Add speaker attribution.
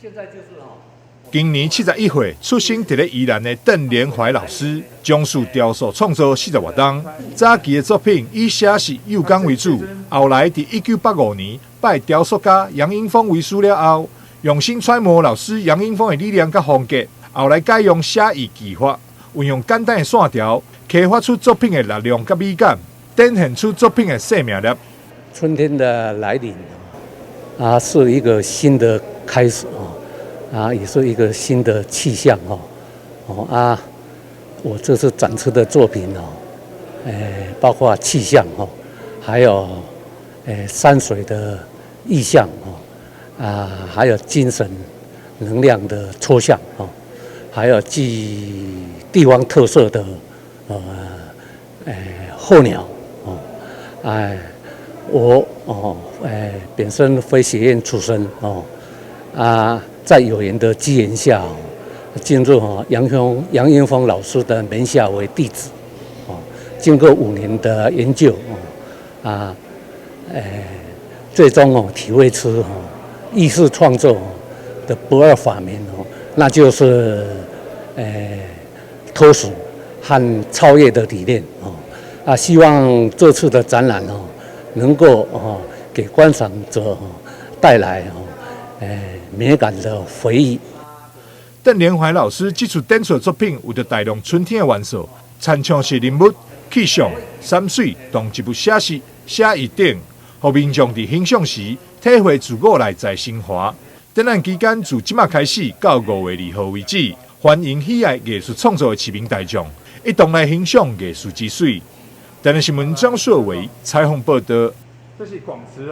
Speaker 1: 现在就是
Speaker 2: 今年71岁，出生伫咧宜兰的邓连怀老师，将树雕塑创作40多档。早期的作品以写实幼工为主，后来伫1985年拜雕塑家杨英峰为师了后，用心揣摩老师杨英峰的理念甲风格，后来改用写意技法，运用简单的线条，开发出作品的力量甲美感，展现出作品的生命力。
Speaker 1: 春天的来临是一个新的开始也是一个新的气象我这次展出的作品包括气象还有山水的意象还有精神能量的抽象还有具地方特色的候鸟我本身非学院出身在有缘的机缘下进入杨英峰老师的门下为弟子经过5年的研究最终体会出艺术创作的不二法门那就是脱俗和超越的理念希望这次的展览能够给观赏者带来美感的回忆。
Speaker 2: 邓连怀老师这出展出作品有着大量春天的元素，参详是人物、气象、山水，同一部写实写意等，让民众伫欣赏时体会自我内在升华。展览期间自即马开始到5月2号为止，欢迎喜爱艺术创作的市民大众一同来欣赏艺术之水。台南新闻张硕伟采访报道。
Speaker 3: 这是广慈